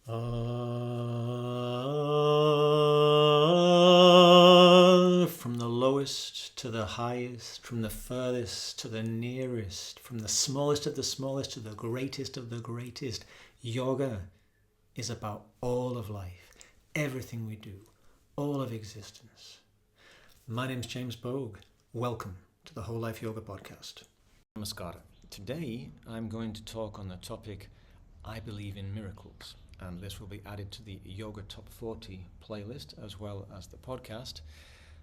From the lowest to the highest, from the furthest to the nearest, from the smallest of the smallest to the greatest of the greatest, yoga is about all of life, everything we do, all of existence. My name's James Bogue. Welcome to the Whole Life Yoga Podcast. Namaskara. Today I'm going to talk on the topic, I believe in miracles. And this will be added to the Yoga Top 40 playlist as well as the podcast.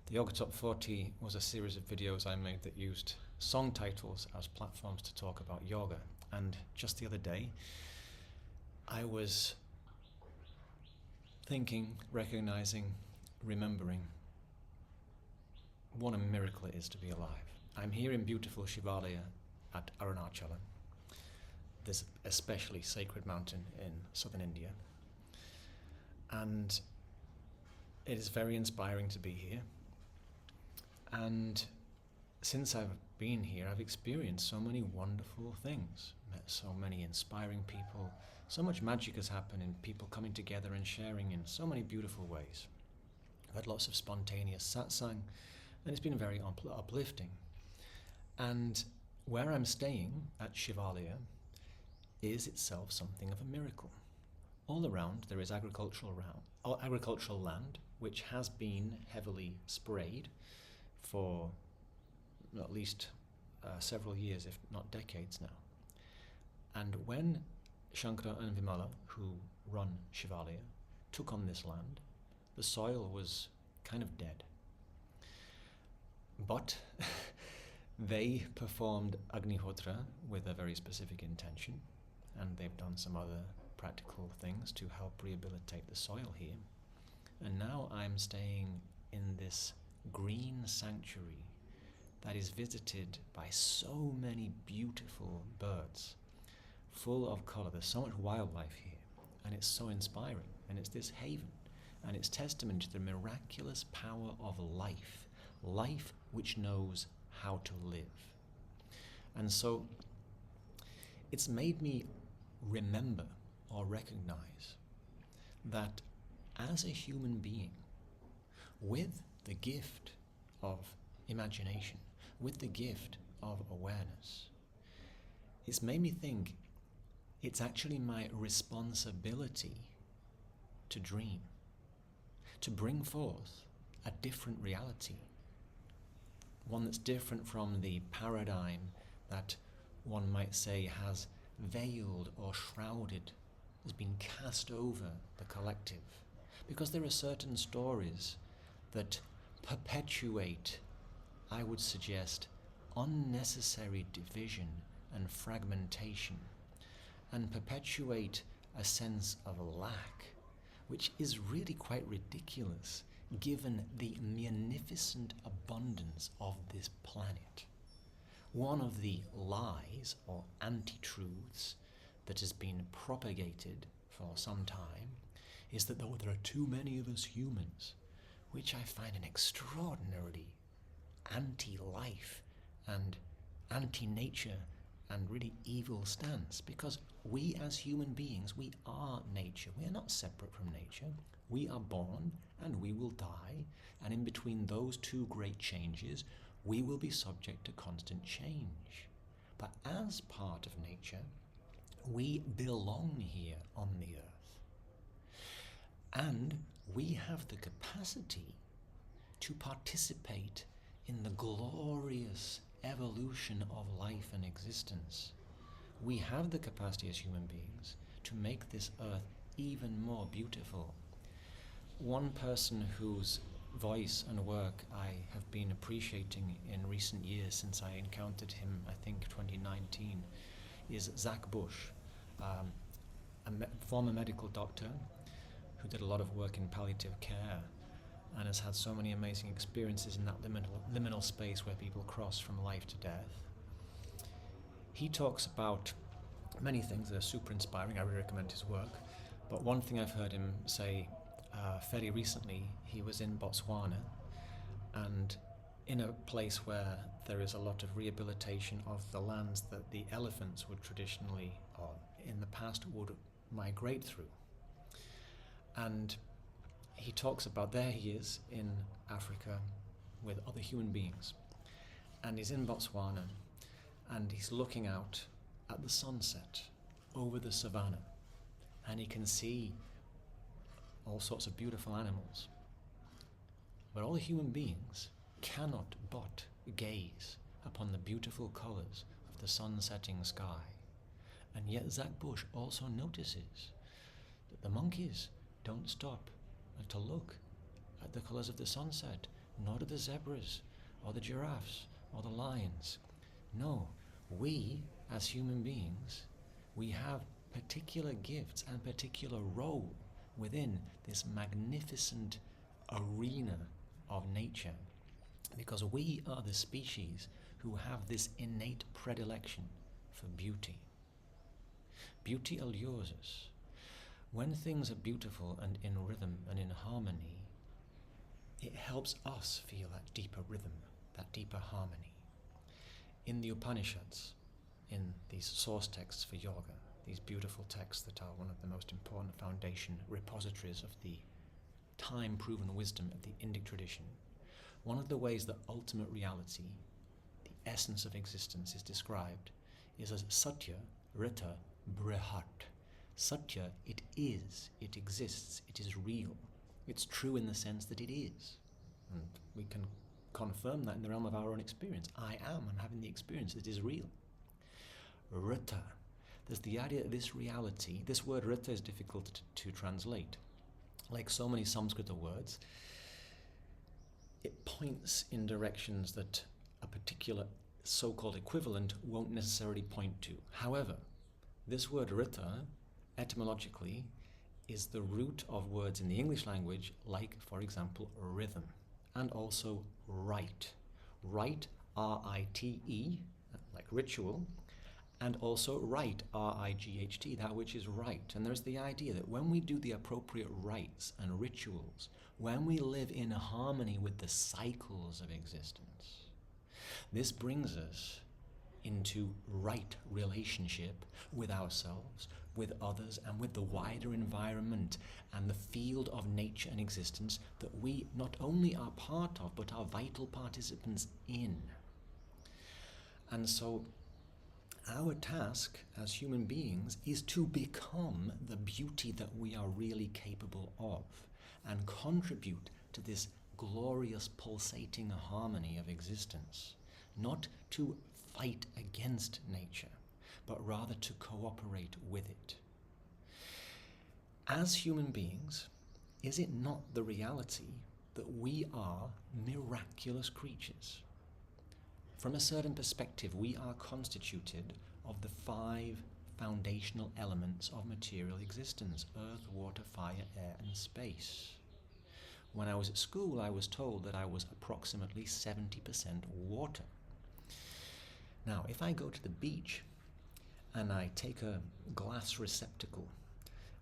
The Yoga Top 40 was a series of videos I made that used song titles as platforms to talk about yoga. And just the other day, I was thinking, recognizing, remembering what a miracle it is to be alive. I'm here in beautiful Shivalaya at Arunachalam, this especially sacred mountain in southern India. And it is very inspiring to be here. And since I've been here, I've experienced so many wonderful things, met so many inspiring people. So much magic has happened in people coming together and sharing in so many beautiful ways. I've had lots of spontaneous satsang, and it's been very uplifting. And where I'm staying at Shivalaya is itself something of a miracle. All around there is agricultural land which has been heavily sprayed for at least several years, if not decades now. And when Shankara and Vimala, who run Shivalaya, took on this land, the soil was kind of dead. But they performed Agnihotra with a very specific intention, and they've done some other practical things to help rehabilitate the soil here. And now I'm staying in this green sanctuary that is visited by so many beautiful birds, full of color. There's so much wildlife here, and it's so inspiring, and it's this haven, and it's testament to the miraculous power of life which knows how to live. And so it's made me remember or recognize that as a human being, with the gift of imagination, with the gift of awareness, it's made me think it's actually my responsibility to dream, to bring forth a different reality, one that's different from the paradigm that one might say has veiled or shrouded, has been cast over the collective. Because there are certain stories that perpetuate, I would suggest, unnecessary division and fragmentation, and perpetuate a sense of lack, which is really quite ridiculous given the magnificent abundance of this planet. One of the lies or anti-truths that has been propagated for some time is that there are too many of us humans, which I find an extraordinarily anti-life and anti-nature and really evil stance, because we as human beings, we are nature. We are not separate from nature. We are born and we will die, and in between those two great changes, we will be subject to constant change. But as part of nature, we belong here on the earth. And we have the capacity to participate in the glorious evolution of life and existence. We have the capacity as human beings to make this earth even more beautiful. One person whose voice and work I have been appreciating in recent years since I encountered him, I think 2019, is Zach Bush, a former medical doctor who did a lot of work in palliative care and has had so many amazing experiences in that liminal space where people cross from life to death. He talks about many things that are super inspiring. I really recommend his work. But one thing I've heard him say fairly recently, he was in Botswana, and in a place where there is a lot of rehabilitation of the lands that the elephants would traditionally, or in the past, would migrate through. And he talks about, there he is in Africa with other human beings, and he's in Botswana, and he's looking out at the sunset over the savannah, and he can see all sorts of beautiful animals. But all the human beings cannot but gaze upon the beautiful colours of the sun-setting sky. And yet Zach Bush also notices that the monkeys don't stop to look at the colours of the sunset, nor do the zebras, or the giraffes, or the lions. No, we, as human beings, we have particular gifts and particular role within this magnificent arena of nature, because we are the species who have this innate predilection for beauty. Beauty allures us. When things are beautiful and in rhythm and in harmony, it helps us feel that deeper rhythm, that deeper harmony. In the Upanishads, in these source texts for yoga, these beautiful texts that are one of the most important foundation repositories of the time-proven wisdom of the Indic tradition, one of the ways that ultimate reality, the essence of existence, is described is as Satya Rita Brihat. Satya, it is, it exists, it is real. It's true in the sense that it is. And we can confirm that in the realm of our own experience. I'm having the experience that is real. Rita, there's the idea that this reality, this word Rita is difficult to translate. Like so many Sanskrit words, it points in directions that a particular so-called equivalent won't necessarily point to. However, this word Rita, etymologically, is the root of words in the English language, like, for example, rhythm, and also rite. Rite, R-I-T-E, like ritual, and also right, R-I-G-H-T, that which is right. And there's the idea that when we do the appropriate rites and rituals, when we live in harmony with the cycles of existence, this brings us into right relationship with ourselves, with others, and with the wider environment and the field of nature and existence that we not only are part of, but are vital participants in. And so our task as human beings is to become the beauty that we are really capable of and contribute to this glorious pulsating harmony of existence, not to fight against nature, but rather to cooperate with it. As human beings, is it not the reality that we are miraculous creatures? From a certain perspective, we are constituted of the 5 foundational elements of material existence: earth, water, fire, air, and space. When I was at school, I was told that I was approximately 70% water. Now, if I go to the beach and I take a glass receptacle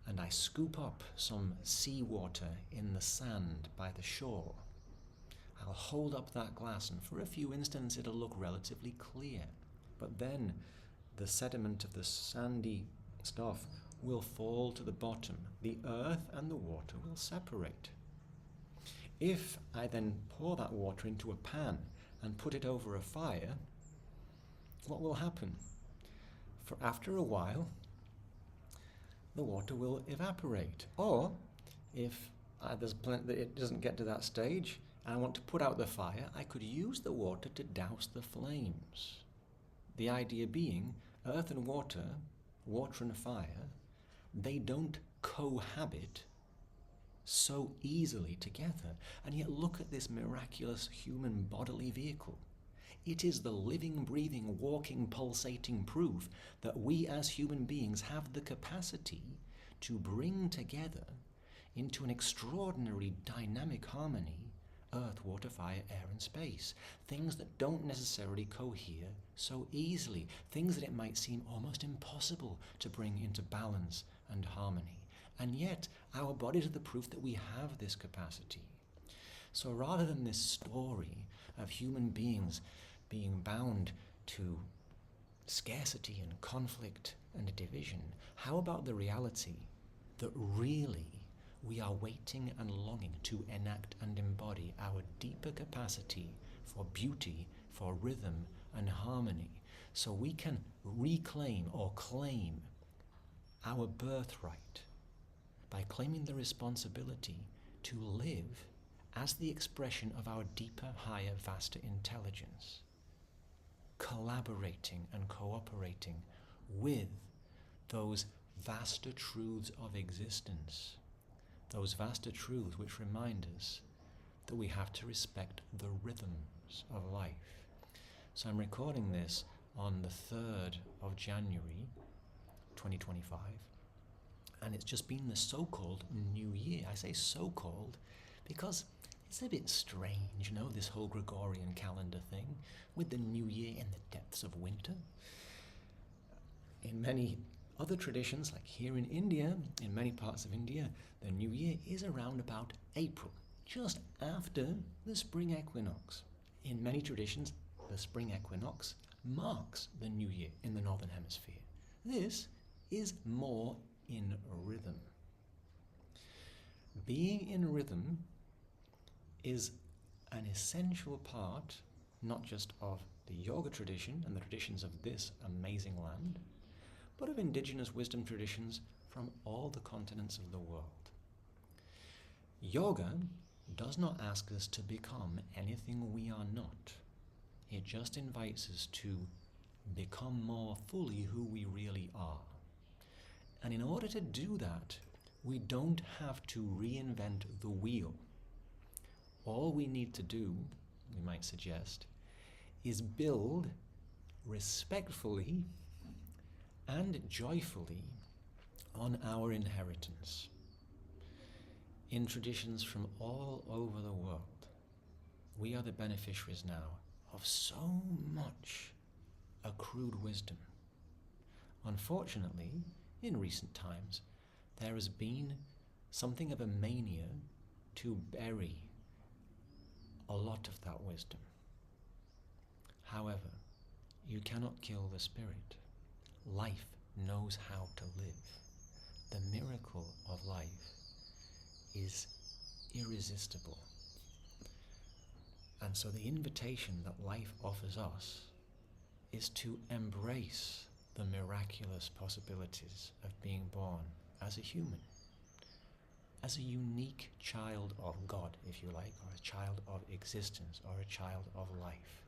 and I scoop up some seawater in the sand by the shore, I'll hold up that glass, and for a few instants it'll look relatively clear. But then the sediment of the sandy stuff will fall to the bottom. The earth and the water will separate. If I then pour that water into a pan and put it over a fire, what will happen? For after a while, the water will evaporate. Or if it doesn't get to that stage, and I want to put out the fire, I could use the water to douse the flames. The idea being, earth and water and fire, they don't cohabit so easily together. And yet look at this miraculous human bodily vehicle. It is the living, breathing, walking, pulsating proof that we as human beings have the capacity to bring together into an extraordinary dynamic harmony earth, water, fire, air, and space. Things that don't necessarily cohere so easily. Things that it might seem almost impossible to bring into balance and harmony. And yet, our bodies are the proof that we have this capacity. So rather than this story of human beings being bound to scarcity and conflict and division, how about the reality that really we are waiting and longing to enact and embody our deeper capacity for beauty, for rhythm and harmony, so we can reclaim or claim our birthright by claiming the responsibility to live as the expression of our deeper, higher, vaster intelligence, collaborating and cooperating with those vaster truths of existence, those vaster truths which remind us that we have to respect the rhythms of life. So I'm recording this on the 3rd of January 2025, and it's just been the so-called New Year. I say so-called because it's a bit strange, this whole Gregorian calendar thing with the New Year in the depths of winter. In many other traditions, like here in India, in many parts of India, the New Year is around about April, just after the spring equinox. In many traditions, the spring equinox marks the New Year in the Northern Hemisphere. This is more in rhythm. Being in rhythm is an essential part, not just of the yoga tradition and the traditions of this amazing land, but of indigenous wisdom traditions from all the continents of the world. Yoga does not ask us to become anything we are not. It just invites us to become more fully who we really are. And in order to do that, we don't have to reinvent the wheel. All we need to do, we might suggest, is build respectfully and joyfully on our inheritance. In traditions from all over the world, we are the beneficiaries now of so much accrued wisdom. Unfortunately, in recent times, there has been something of a mania to bury a lot of that wisdom. However, you cannot kill the spirit. Life knows how to live. The miracle of life is irresistible. And so the invitation that life offers us is to embrace the miraculous possibilities of being born as a human, as a unique child of God, if you like, or a child of existence, or a child of life,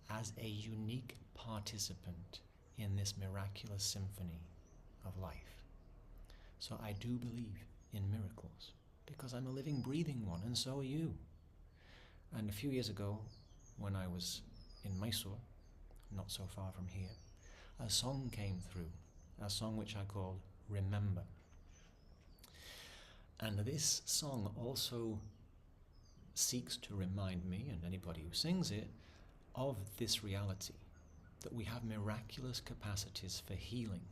as a unique participant in this miraculous symphony of life. So I do believe in miracles, because I'm a living, breathing one, and so are you. And a few years ago, when I was in Mysore, not so far from here, a song came through, a song which I called Remember. And this song also seeks to remind me, and anybody who sings it, of this reality, that we have miraculous capacities for healing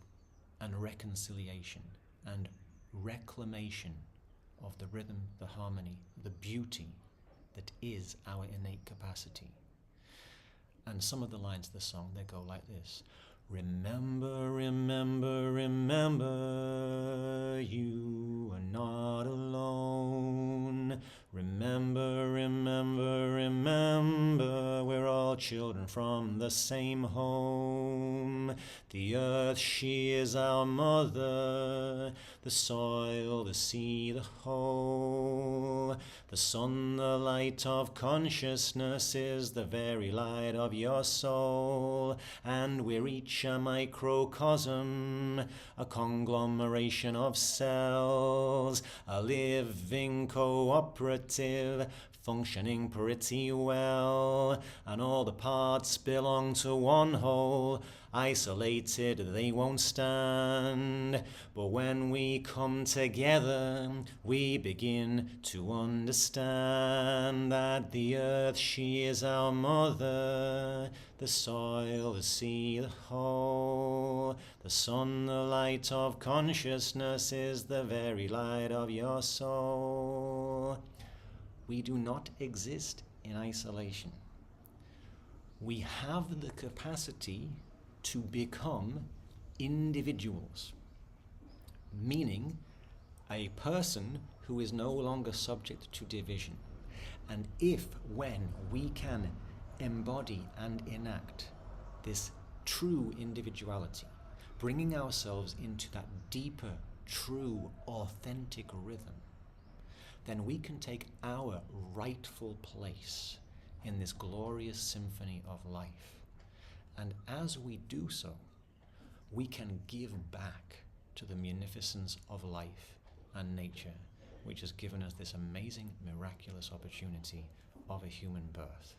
and reconciliation and reclamation of the rhythm, the harmony, the beauty that is our innate capacity. And some of the lines of the song, they go like this. Remember, remember, remember, you are not alone. Remember, remember, remember, we're all children from the same home. The earth, she is our mother, the soil, the sea, the whole. The sun, the light of consciousness, is the very light of your soul. And we're each a microcosm, a conglomeration of cells, a living cooperative, functioning pretty well, and all the parts belong to one whole. Isolated, they won't stand. But when we come together, we begin to understand that the earth, she is our mother, the soil, the sea, the whole. The sun, the light of consciousness, is the very light of your soul. We do not exist in isolation. We have the capacity to become individuals, meaning a person who is no longer subject to division. And if, when we can embody and enact this true individuality, bringing ourselves into that deeper, true, authentic rhythm, then we can take our rightful place in this glorious symphony of life. And as we do so, we can give back to the munificence of life and nature, which has given us this amazing, miraculous opportunity of a human birth.